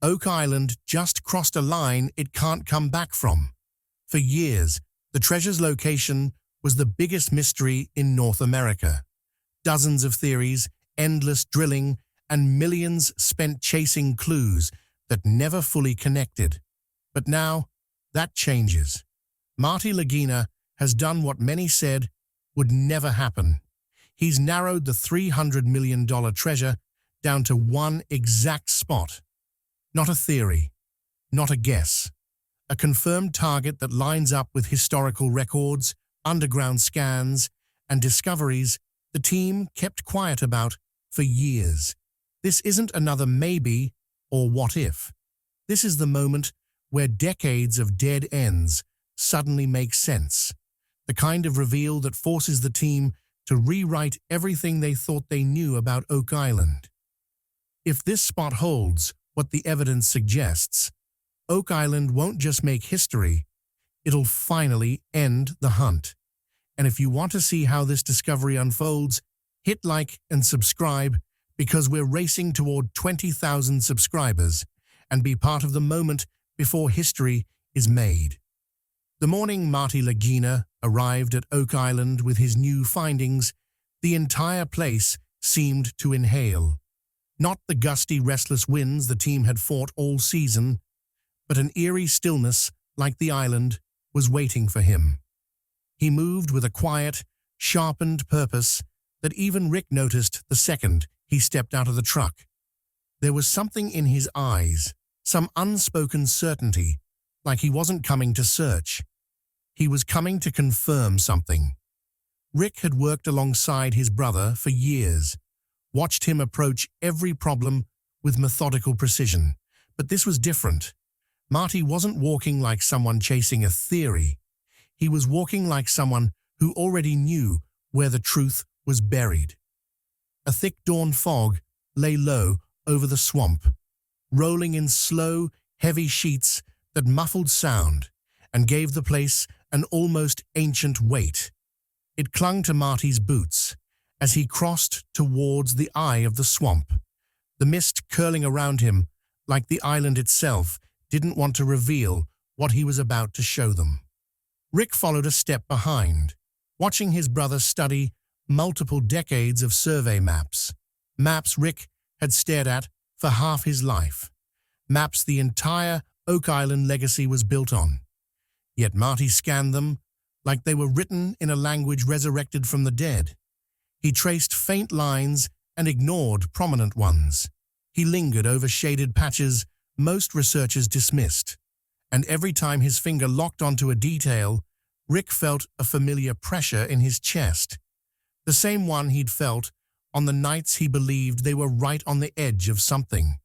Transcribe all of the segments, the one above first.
Oak Island just crossed a line it can't come back from. For years, the treasure's location was the biggest mystery in North America. Dozens of theories, endless drilling, and millions spent chasing clues that never fully connected. But now, that changes. Marty Lagina has done what many said would never happen. He's narrowed the $300 million treasure down to one exact spot. Not a theory, not a guess. A confirmed target that lines up with historical records, underground scans, and discoveries the team kept quiet about for years. This isn't another maybe or what if. This is the moment where decades of dead ends suddenly make sense. The kind of reveal that forces the team to rewrite everything they thought they knew about Oak Island. If this spot holds what the evidence suggests, Oak Island won't just make history, it'll finally end the hunt. And if you want to see how this discovery unfolds, hit like and subscribe because we're racing toward 20,000 subscribers and be part of the moment before history is made. The morning Marty Lagina arrived at Oak Island with his new findings, the entire place seemed to inhale. Not the gusty, restless winds the team had fought all season, but an eerie stillness like the island was waiting for him. He moved with a quiet, sharpened purpose that even Rick noticed the second he stepped out of the truck. There was something in his eyes, some unspoken certainty, like he wasn't coming to search. He was coming to confirm something. Rick had worked alongside his brother for years, watched him approach every problem with methodical precision. But this was different. Marty wasn't walking like someone chasing a theory. He was walking like someone who already knew where the truth was buried. A thick dawn fog lay low over the swamp, rolling in slow, heavy sheets that muffled sound and gave the place an almost ancient weight. It clung to Marty's boots as he crossed towards the eye of the swamp, the mist curling around him like the island itself didn't want to reveal what he was about to show them. Rick followed a step behind, watching his brother study multiple decades of survey maps. Maps Rick had stared at for half his life. Maps the entire Oak Island legacy was built on. Yet Marty scanned them like they were written in a language resurrected from the dead. He traced faint lines and ignored prominent ones. He lingered over shaded patches most researchers dismissed. And every time his finger locked onto a detail, Rick felt a familiar pressure in his chest. The same one he'd felt on the nights he believed they were right on the edge of something.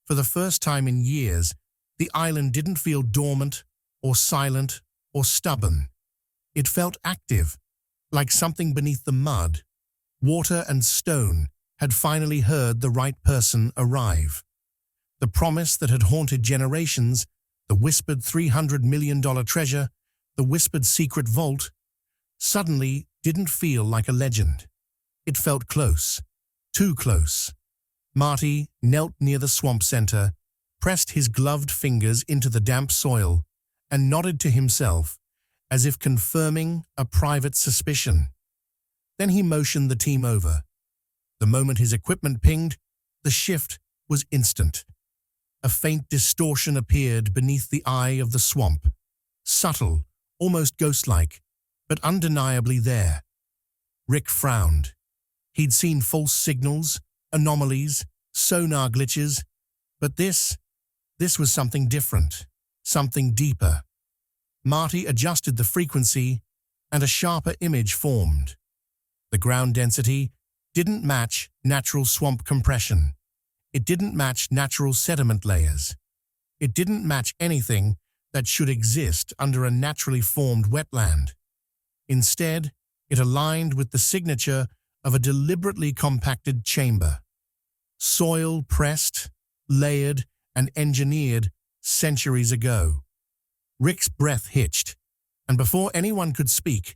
For the first time in years, the island didn't feel dormant or silent or stubborn. It felt active, like something beneath the mud. Water and stone had finally heard the right person arrive. The promise that had haunted generations, the whispered $300 million treasure, the whispered secret vault, suddenly didn't feel like a legend. It felt close, too close. Marty knelt near the swamp center, pressed his gloved fingers into the damp soil, and nodded to himself, as if confirming a private suspicion. Then he motioned the team over. The moment his equipment pinged, the shift was instant. A faint distortion appeared beneath the eye of the swamp. Subtle, almost ghost-like, but undeniably there. Rick frowned. He'd seen false signals, anomalies, sonar glitches, but this was something different, something deeper. Marty adjusted the frequency, and a sharper image formed. The ground density didn't match natural swamp compression. It didn't match natural sediment layers. It didn't match anything that should exist under a naturally formed wetland. Instead, it aligned with the signature of a deliberately compacted chamber. Soil pressed, layered, and engineered centuries ago. Rick's breath hitched, and before anyone could speak,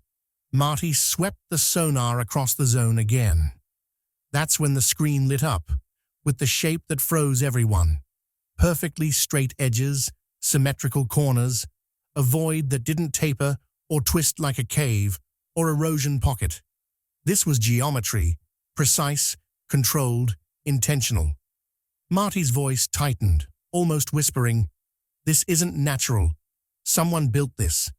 Marty swept the sonar across the zone again. That's when the screen lit up, with the shape that froze everyone. perfectly straight edges, symmetrical corners, a void that didn't taper or twist like a cave or erosion pocket. This was geometry, precise, controlled, intentional. Marty's voice tightened, almost whispering, "This isn't natural. Someone built this."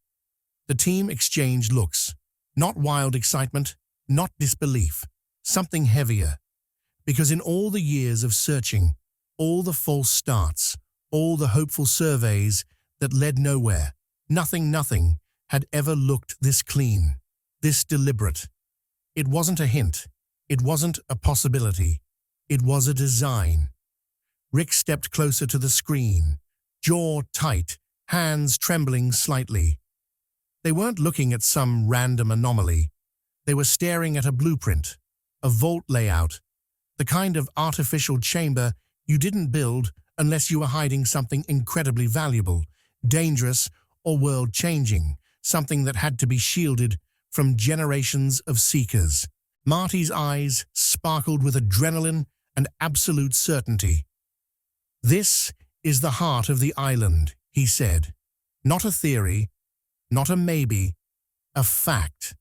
The team exchanged looks. Not wild excitement, not disbelief, something heavier. Because in all the years of searching, all the false starts, all the hopeful surveys that led nowhere, nothing had ever looked this clean, this deliberate. It wasn't a hint. It wasn't a possibility. It was a design. Rick stepped closer to the screen, jaw tight, hands trembling slightly. They weren't looking at some random anomaly. They were staring at a blueprint, a vault layout, the kind of artificial chamber you didn't build unless you were hiding something incredibly valuable, dangerous, or world-changing, something that had to be shielded from generations of seekers. Marty's eyes sparkled with adrenaline and absolute certainty. "This is the heart of the island," he said. "Not a theory, not a maybe, a fact."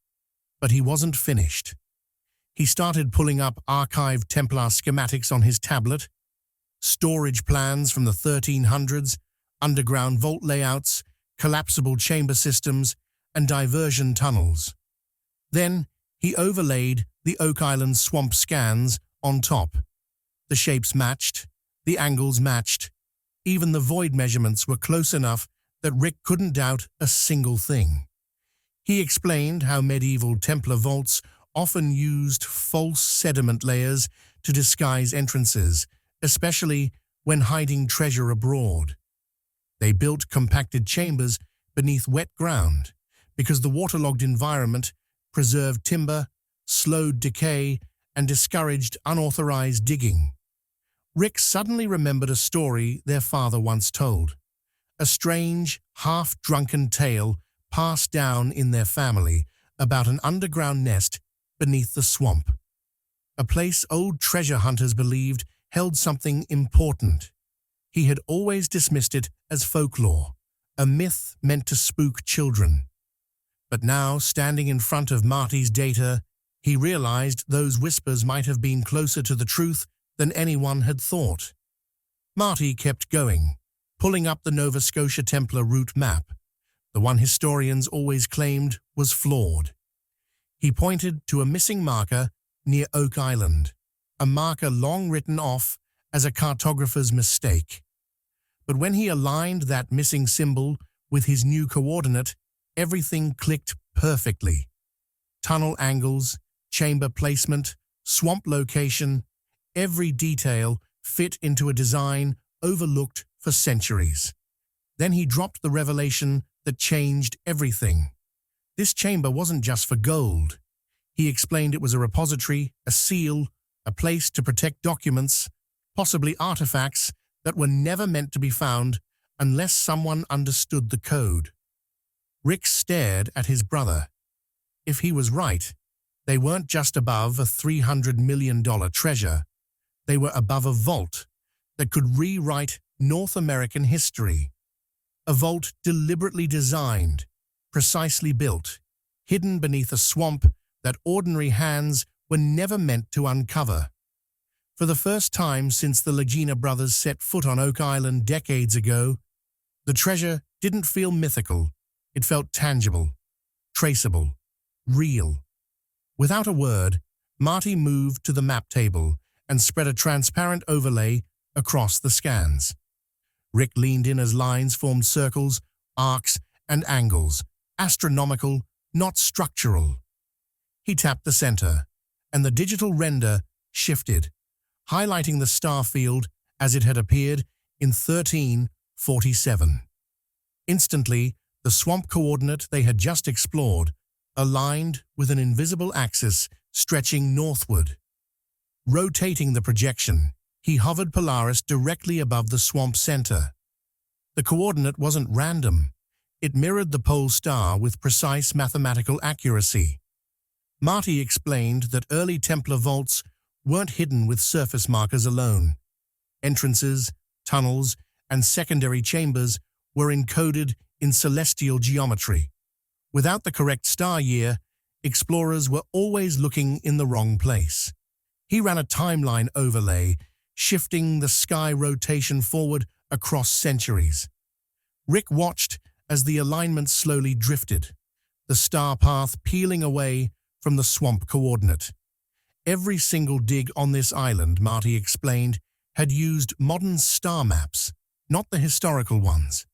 But he wasn't finished. He started pulling up archived Templar schematics on his tablet, storage plans from the 1300s, underground vault layouts, collapsible chamber systems, and diversion tunnels. Then he overlaid the Oak Island swamp scans on top. The shapes matched, the angles matched. Even the void measurements were close enough that Rick couldn't doubt a single thing. He explained how medieval Templar vaults often used false sediment layers to disguise entrances, especially when hiding treasure abroad. They built compacted chambers beneath wet ground because the waterlogged environment preserved timber, slowed decay, and discouraged unauthorized digging. Rick suddenly remembered a story their father once told, a strange, half-drunken tale passed down in their family about an underground nest beneath the swamp, a place old treasure hunters believed held something important. He had always dismissed it as folklore, a myth meant to spook children. But now, standing in front of Marty's data, he realized those whispers might have been closer to the truth than anyone had thought. Marty kept going, pulling up the Nova Scotia Templar route map, the one historians always claimed was flawed. He pointed to a missing marker near Oak Island, a marker long written off as a cartographer's mistake. But when he aligned that missing symbol with his new coordinate, everything clicked perfectly. Tunnel angles, chamber placement, swamp location, every detail fit into a design overlooked for centuries. Then he dropped the revelation that changed everything. This chamber wasn't just for gold. He explained it was a repository, a seal, a place to protect documents, possibly artifacts that were never meant to be found unless someone understood the code. Rick stared at his brother. If he was right, they weren't just above a $300 million treasure. They were above a vault that could rewrite North American history. A vault deliberately designed, precisely built, hidden beneath a swamp that ordinary hands were never meant to uncover. For the first time since the Lagina brothers set foot on Oak Island decades ago, the treasure didn't feel mythical. It felt tangible, traceable, real. Without a word, Marty moved to the map table and spread a transparent overlay across the scans. Rick leaned in as lines formed circles, arcs, and angles, astronomical, not structural. He tapped the center, and the digital render shifted, highlighting the star field as it had appeared in 1347. Instantly, the swamp coordinate they had just explored aligned with an invisible axis stretching northward. Rotating the projection, he hovered Polaris directly above the swamp center. The coordinate wasn't random. It mirrored the pole star with precise mathematical accuracy. Marty explained that early Templar vaults weren't hidden with surface markers alone. Entrances, tunnels, and secondary chambers were encoded in celestial geometry. Without the correct star year, explorers were always looking in the wrong place. He ran a timeline overlay, shifting the sky rotation forward across centuries. Rick watched as the alignment slowly drifted, the star path peeling away from the swamp coordinate. Every single dig on this island, Marty explained, had used modern star maps, not the historical ones.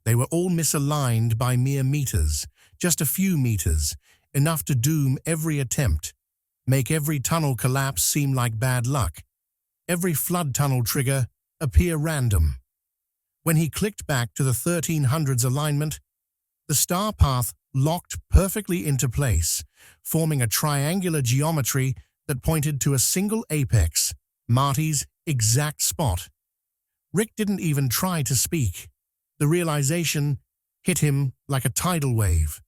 They were all misaligned by mere meters, just a few meters, enough to doom every attempt, make every tunnel collapse seem like bad luck, every flood tunnel trigger appear random. When he clicked back to the 1300s alignment, the star path locked perfectly into place, forming a triangular geometry that pointed to a single apex, Marty's exact spot. Rick didn't even try to speak. The realization hit him like a tidal wave.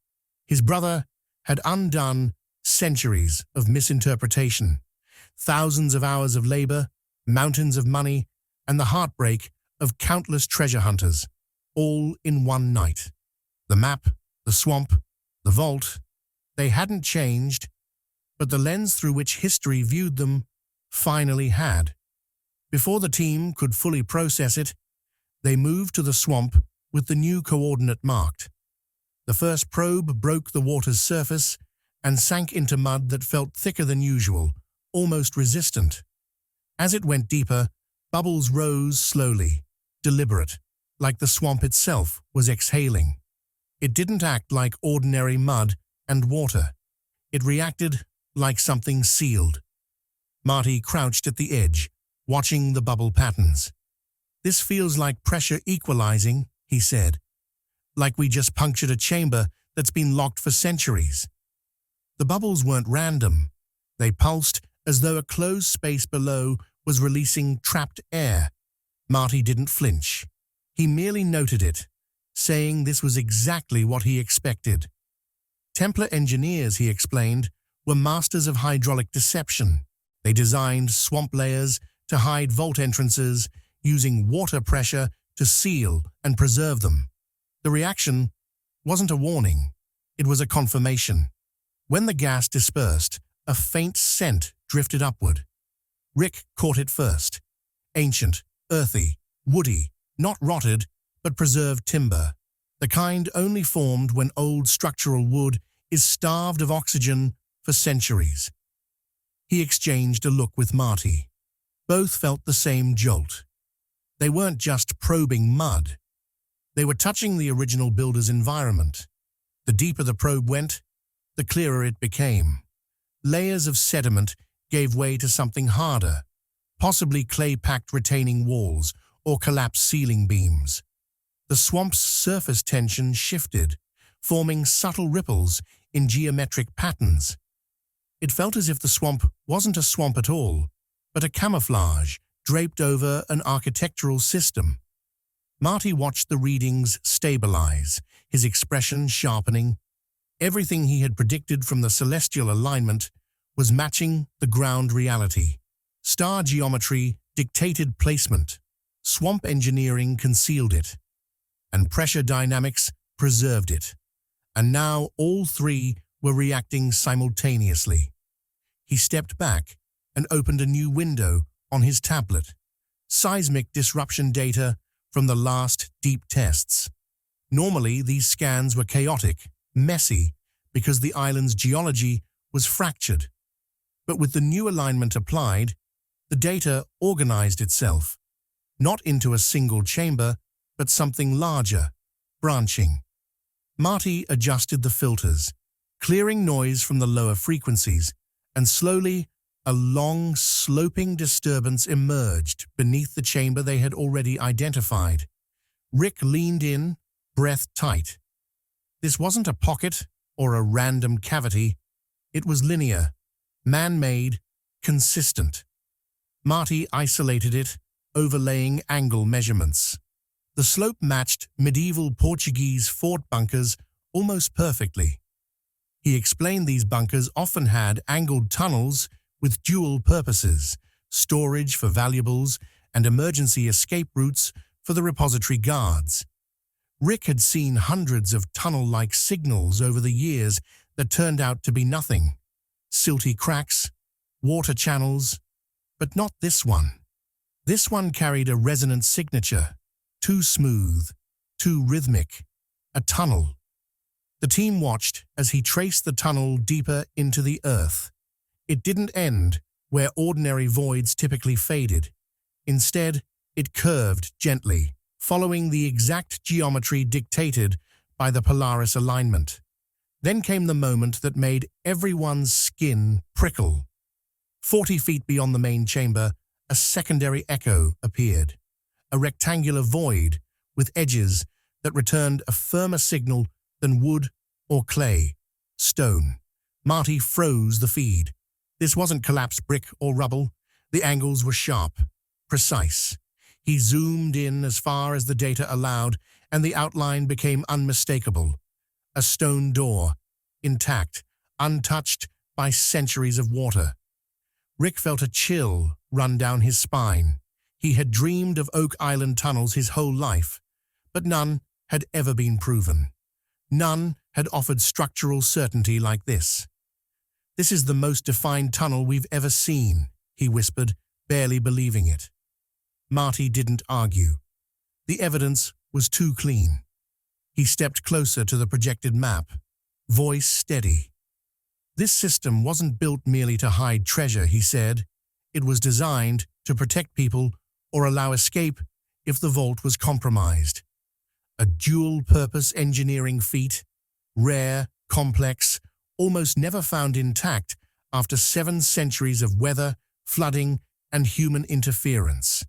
His brother had undone centuries of misinterpretation, thousands of hours of labor, mountains of money, and the heartbreak of countless treasure hunters, all in one night. The map, the swamp, the vault, they hadn't changed, but the lens through which history viewed them finally had. Before the team could fully process it, they moved to the swamp with the new coordinate marked. The first probe broke the water's surface and sank into mud that felt thicker than usual, almost resistant. As it went deeper, bubbles rose slowly, deliberate, like the swamp itself was exhaling. It didn't act like ordinary mud and water. It reacted like something sealed. Marty crouched at the edge, watching the bubble patterns. "This feels like pressure equalizing," he said. "Like we just punctured a chamber that's been locked for centuries." The bubbles weren't random. They pulsed as though a closed space below was releasing trapped air. Marty didn't flinch. He merely noted it, saying this was exactly what he expected. Templar engineers, he explained, were masters of hydraulic deception. They designed swamp layers to hide vault entrances, using water pressure to seal and preserve them. The reaction wasn't a warning. It was a confirmation. When the gas dispersed, a faint scent drifted upward. Rick caught it first. Ancient, earthy, woody, not rotted, but preserved timber. The kind only formed when old structural wood is starved of oxygen for centuries. He exchanged a look with Marty. Both felt the same jolt. They weren't just probing mud. They were touching the original builder's environment. The deeper the probe went, the clearer it became. Layers of sediment gave way to something harder, possibly clay-packed retaining walls or collapsed ceiling beams. The swamp's surface tension shifted, forming subtle ripples in geometric patterns. It felt as if the swamp wasn't a swamp at all, but a camouflage draped over an architectural system. Marty watched the readings stabilize, his expression sharpening. Everything he had predicted from the celestial alignment was matching the ground reality. Star geometry dictated placement, swamp engineering concealed it, and pressure dynamics preserved it. And now all three were reacting simultaneously. He stepped back and opened a new window on his tablet. Seismic disruption data from the last deep tests. Normally, these scans were chaotic, messy, because the island's geology was fractured. But with the new alignment applied, the data organized itself, not into a single chamber, but something larger, branching. Marty adjusted the filters, clearing noise from the lower frequencies, and slowly a long, sloping disturbance emerged beneath the chamber they had already identified. Rick leaned in, breath tight. This wasn't a pocket or a random cavity. It was linear, man-made, consistent. Marty isolated it, overlaying angle measurements. The slope matched medieval Portuguese fort bunkers almost perfectly. He explained these bunkers often had angled tunnels with dual purposes, storage for valuables and emergency escape routes for the repository guards. Rick had seen hundreds of tunnel-like signals over the years that turned out to be nothing. Silty cracks, water channels, but not this one. This one carried a resonant signature, too smooth, too rhythmic, a tunnel. The team watched as he traced the tunnel deeper into the earth. It didn't end where ordinary voids typically faded. Instead, it curved gently, following the exact geometry dictated by the Polaris alignment. Then came the moment that made everyone's skin prickle. 40 feet beyond the main chamber, a secondary echo appeared, a rectangular void with edges that returned a firmer signal than wood or clay, stone. Marty froze the feed. This wasn't collapsed brick or rubble. The angles were sharp, precise. He zoomed in as far as the data allowed, and the outline became unmistakable. A stone door, intact, untouched by centuries of water. Rick felt a chill run down his spine. He had dreamed of Oak Island tunnels his whole life, but none had ever been proven. None had offered structural certainty like this. "This is the most defined tunnel we've ever seen," he whispered, barely believing it. Marty didn't argue. The evidence was too clean. He stepped closer to the projected map, voice steady. "This system wasn't built merely to hide treasure," he said. "It was designed to protect people or allow escape if the vault was compromised. A dual-purpose engineering feat, rare, complex, almost never found intact after 7 centuries of weather, flooding, and human interference.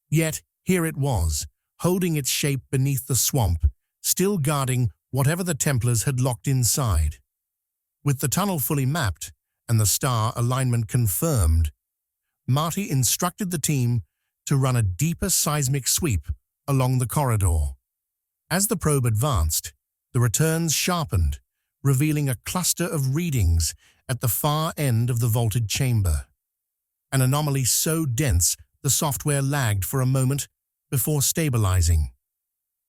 Yet here it was, holding its shape beneath the swamp, still guarding whatever the Templars had locked inside." With the tunnel fully mapped and the star alignment confirmed, Marty instructed the team to run a deeper seismic sweep along the corridor. As the probe advanced, the returns sharpened, revealing a cluster of readings at the far end of the vaulted chamber. An anomaly so dense the software lagged for a moment before stabilizing.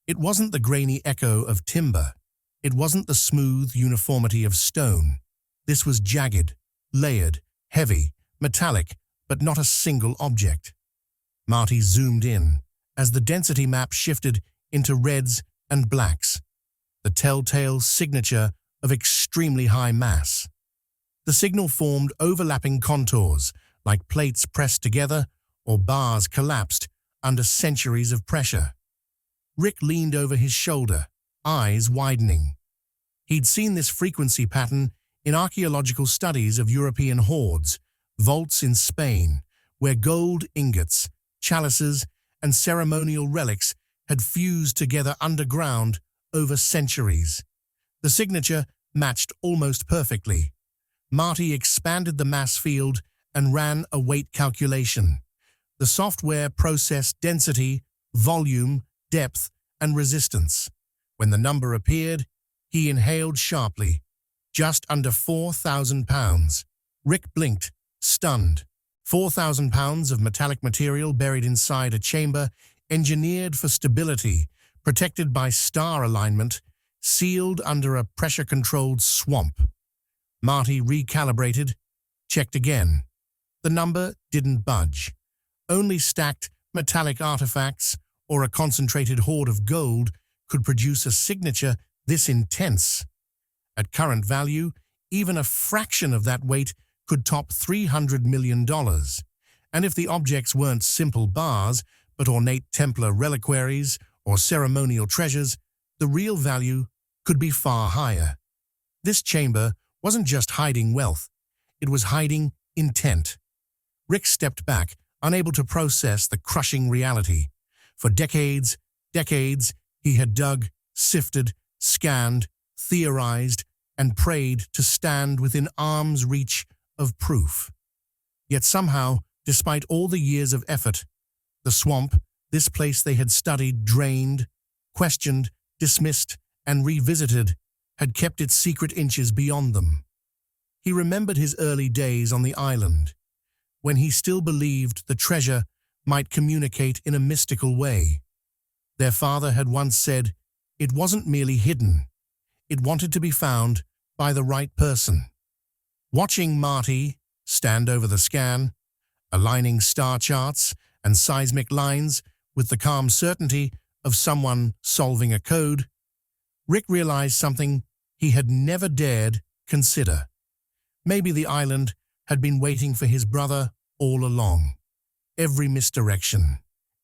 It wasn't the grainy echo of timber. It wasn't the smooth uniformity of stone. This was jagged, layered, heavy, metallic, but not a single object. Marty zoomed in as the density map shifted into reds and blacks, the telltale signature of extremely high mass. The signal formed overlapping contours, like plates pressed together or bars collapsed under centuries of pressure. Rick leaned over his shoulder, eyes widening. He'd seen this frequency pattern in archaeological studies of European hoards, vaults in Spain, where gold ingots, chalices, and ceremonial relics had fused together underground over centuries. The signature matched almost perfectly. Marty expanded the mass field and ran a weight calculation. The software processed density, volume, depth, and resistance. When the number appeared, he inhaled sharply. Just under 4,000 pounds. Rick blinked, stunned. 4,000 pounds of metallic material buried inside a chamber, engineered for stability, protected by star alignment, sealed under a pressure-controlled swamp. Marty recalibrated, checked again. The number didn't budge. Only stacked metallic artifacts or a concentrated hoard of gold could produce a signature this intense. At current value, even a fraction of that weight could top $300 million. And if the objects weren't simple bars, but ornate Templar reliquaries or ceremonial treasures, the real value could be far higher. This chamber wasn't just hiding wealth, it was hiding intent. Rick stepped back, unable to process the crushing reality. For decades, he had dug, sifted, scanned, theorized, and prayed to stand within arm's reach of proof. Yet somehow, despite all the years of effort, the swamp, this place they had studied, drained, questioned, dismissed, and revisited, had kept its secret inches beyond them. He remembered his early days on the island, when he still believed the treasure might communicate in a mystical way. Their father had once said, it wasn't merely hidden, it wanted to be found by the right person. Watching Marty stand over the scan, aligning star charts and seismic lines with the calm certainty of someone solving a code, Rick realized something he had never dared consider. Maybe the island had been waiting for his brother all along. Every misdirection,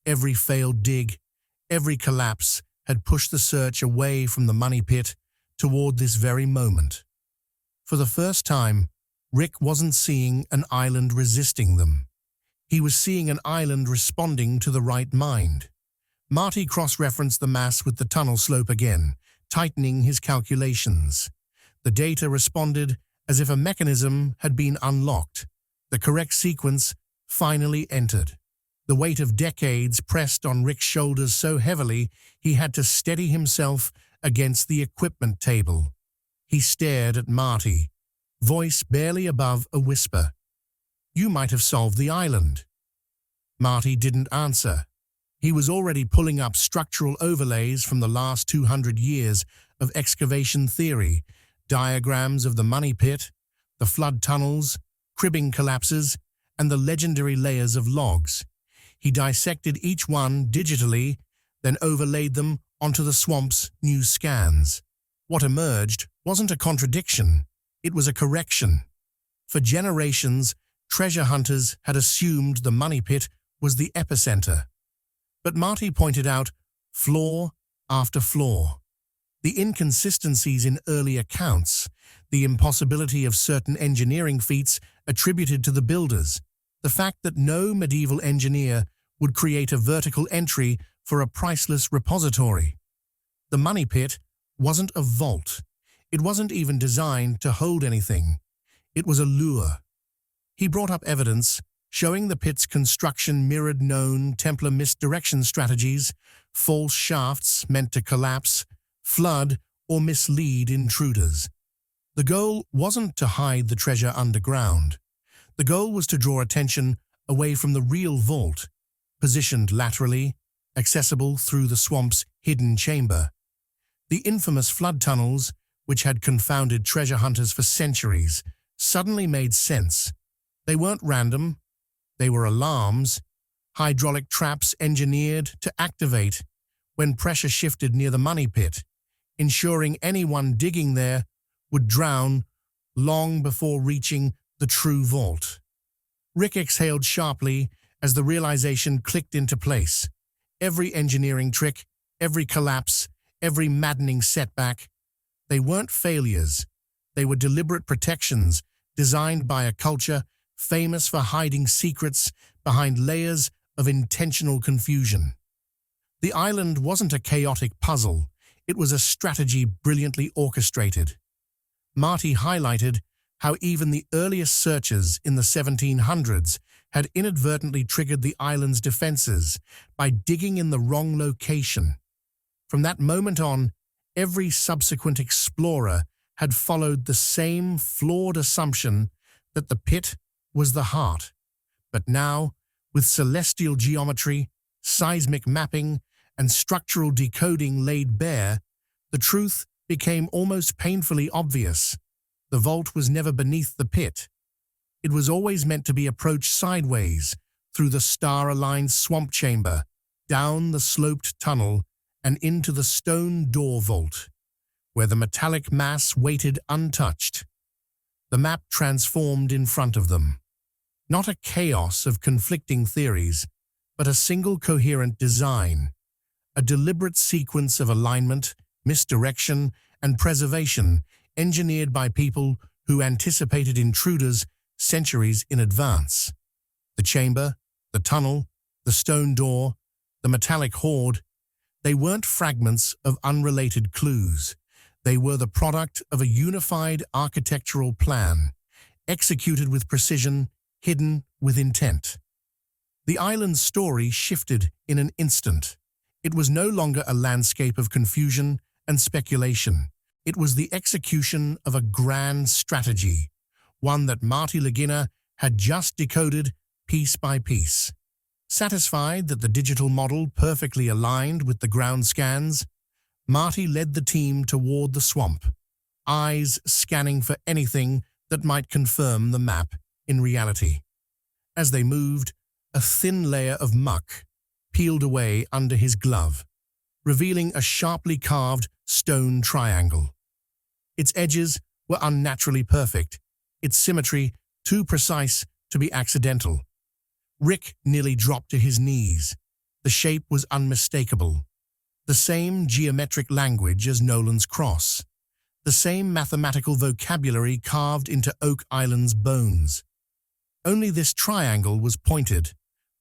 every failed dig, every collapse had pushed the search away from the money pit toward this very moment. For the first time, Rick wasn't seeing an island resisting them. He was seeing an island responding to the right mind. Marty cross-referenced the mass with the tunnel slope again, tightening his calculations. The data responded as if a mechanism had been unlocked. The correct sequence finally entered. The weight of decades pressed on Rick's shoulders so heavily he had to steady himself against the equipment table. He stared at Marty, voice barely above a whisper. "You might have solved the island." Marty didn't answer. He was already pulling up structural overlays from the last 200 years of excavation theory, diagrams of the money pit, the flood tunnels, cribbing collapses, and the legendary layers of logs. He dissected each one digitally, then overlaid them onto the swamp's new scans. What emerged wasn't a contradiction, it was a correction. For generations, treasure hunters had assumed the money pit was the epicenter. But Marty pointed out flaw after flaw. The inconsistencies in early accounts, the impossibility of certain engineering feats attributed to the builders, the fact that no medieval engineer would create a vertical entry for a priceless repository. The money pit wasn't a vault. It wasn't even designed to hold anything. It was a lure. He brought up evidence showing the pit's construction mirrored known Templar misdirection strategies, false shafts meant to collapse, flood, or mislead intruders. The goal wasn't to hide the treasure underground. The goal was to draw attention away from the real vault, positioned laterally, accessible through the swamp's hidden chamber. The infamous flood tunnels, which had confounded treasure hunters for centuries, suddenly made sense. They weren't random. They were alarms, hydraulic traps engineered to activate when pressure shifted near the money pit, ensuring anyone digging there would drown long before reaching the true vault. Rick exhaled sharply as the realization clicked into place. Every engineering trick, every collapse, every maddening setback, they weren't failures. They were deliberate protections designed by a culture famous for hiding secrets behind layers of intentional confusion. The island wasn't a chaotic puzzle, it was a strategy brilliantly orchestrated. Marty highlighted how even the earliest searchers in the 1700s had inadvertently triggered the island's defenses by digging in the wrong location. From that moment on, every subsequent explorer had followed the same flawed assumption that the pit was the heart. But now, with celestial geometry, seismic mapping, and structural decoding laid bare, the truth became almost painfully obvious. The vault was never beneath the pit. It was always meant to be approached sideways, through the star-aligned swamp chamber, down the sloped tunnel, and into the stone door vault, where the metallic mass waited untouched. The map transformed in front of them. Not a chaos of conflicting theories, but a single coherent design, a deliberate sequence of alignment, misdirection, and preservation engineered by people who anticipated intruders centuries in advance. The chamber, the tunnel, the stone door, the metallic hoard, they weren't fragments of unrelated clues. They were the product of a unified architectural plan, executed with precision, hidden with intent. The island's story shifted in an instant. It was no longer a landscape of confusion and speculation. It was the execution of a grand strategy, one that Marty Lagina had just decoded piece by piece. Satisfied that the digital model perfectly aligned with the ground scans, Marty led the team toward the swamp, eyes scanning for anything that might confirm the map in reality. As they moved, a thin layer of muck peeled away under his glove, revealing a sharply carved stone triangle. Its edges were unnaturally perfect, its symmetry too precise to be accidental. Rick nearly dropped to his knees. The shape was unmistakable. The same geometric language as Nolan's cross. The same mathematical vocabulary carved into Oak Island's bones. Only this triangle was pointed,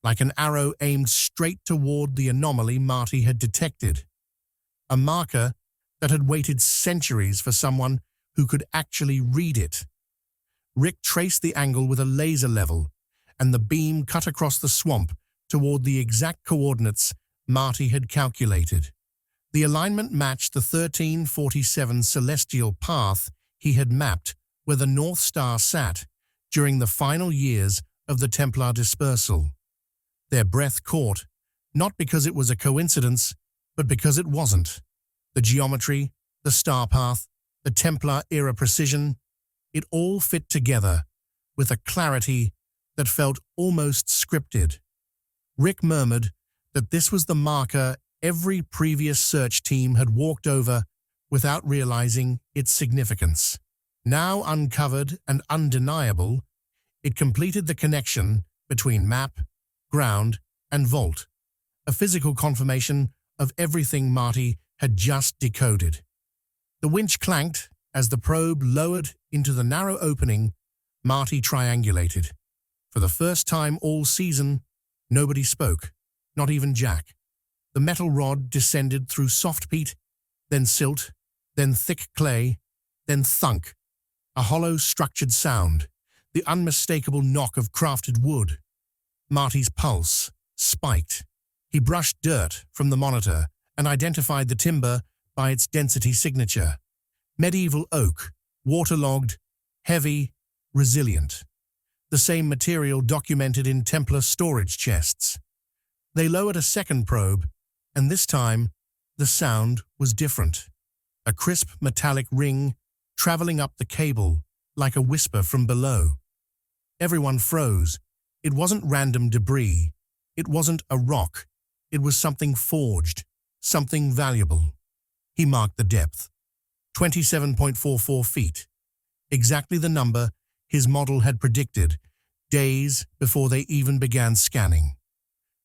like an arrow aimed straight toward the anomaly Marty had detected. A marker that had waited centuries for someone who could actually read it. Rick traced the angle with a laser level, and the beam cut across the swamp toward the exact coordinates Marty had calculated. The alignment matched the 1347 celestial path he had mapped where the North Star sat during the final years of the Templar dispersal. Their breath caught, not because it was a coincidence, but because it wasn't. The geometry, the star path, the Templar-era precision, it all fit together with a clarity that felt almost scripted. Rick murmured that this was the marker every previous search team had walked over without realizing its significance. Now uncovered and undeniable, it completed the connection between map, ground, and vault, a physical confirmation of everything Marty had just decoded. The winch clanked as the probe lowered into the narrow opening Marty triangulated. For the first time all season, nobody spoke, not even Jack. The metal rod descended through soft peat, then silt, then thick clay, then thunk, a hollow structured sound, the unmistakable knock of crafted wood. Marty's pulse spiked. He brushed dirt from the monitor and identified the timber by its density signature. Medieval oak, waterlogged, heavy, resilient. The same material documented in Templar storage chests. They lowered a second probe, and this time, the sound was different. A crisp metallic ring traveling up the cable like a whisper from below. Everyone froze. It wasn't random debris. It wasn't a rock. It was something forged, something valuable. He marked the depth. 27.44 feet. Exactly the number his model had predicted, days before they even began scanning.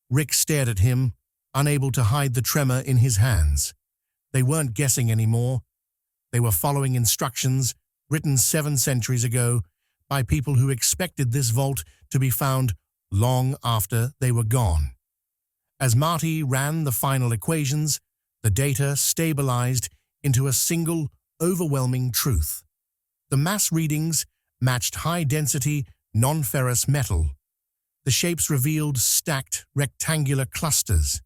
Rick stared at him, unable to hide the tremor in his hands. They weren't guessing anymore. They were following instructions written 7 centuries ago by people who expected this vault to be found long after they were gone. As Marty ran the final equations, the data stabilized into a single, overwhelming truth. The mass readings matched high-density, non-ferrous metal. The shapes revealed stacked, rectangular clusters.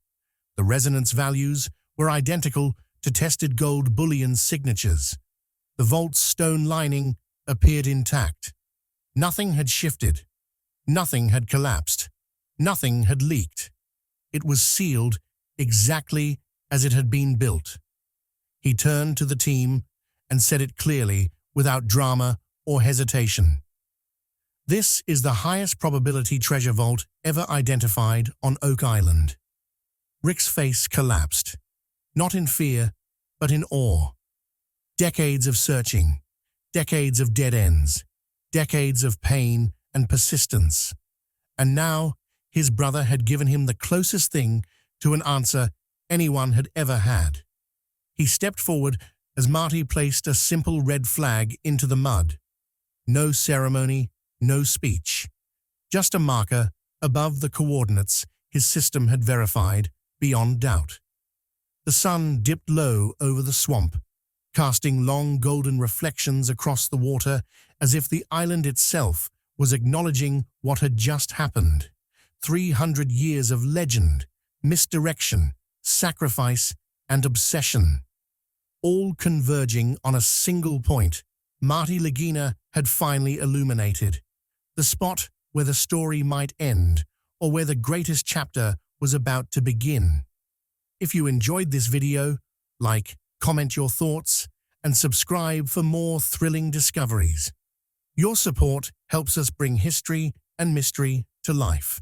The resonance values were identical to tested gold bullion signatures. The vault's stone lining appeared intact. Nothing had shifted. Nothing had collapsed. Nothing had leaked. It was sealed exactly as it had been built. He turned to the team and said it clearly, without drama or hesitation. This is the highest probability treasure vault ever identified on Oak Island. Rick's face collapsed, not in fear, but in awe. Decades of searching, decades of dead ends, decades of pain and persistence. And now, his brother had given him the closest thing to an answer anyone had ever had. He stepped forward as Marty placed a simple red flag into the mud. No ceremony, no speech. Just a marker above the coordinates his system had verified beyond doubt. The sun dipped low over the swamp, casting long golden reflections across the water as if the island itself was acknowledging what had just happened. 300 years of legend, misdirection, sacrifice, and obsession. All converging on a single point, Marty Lagina had finally illuminated. The spot where the story might end, or where the greatest chapter was about to begin. If you enjoyed this video, like, comment your thoughts, and subscribe for more thrilling discoveries. Your support helps us bring history and mystery to life.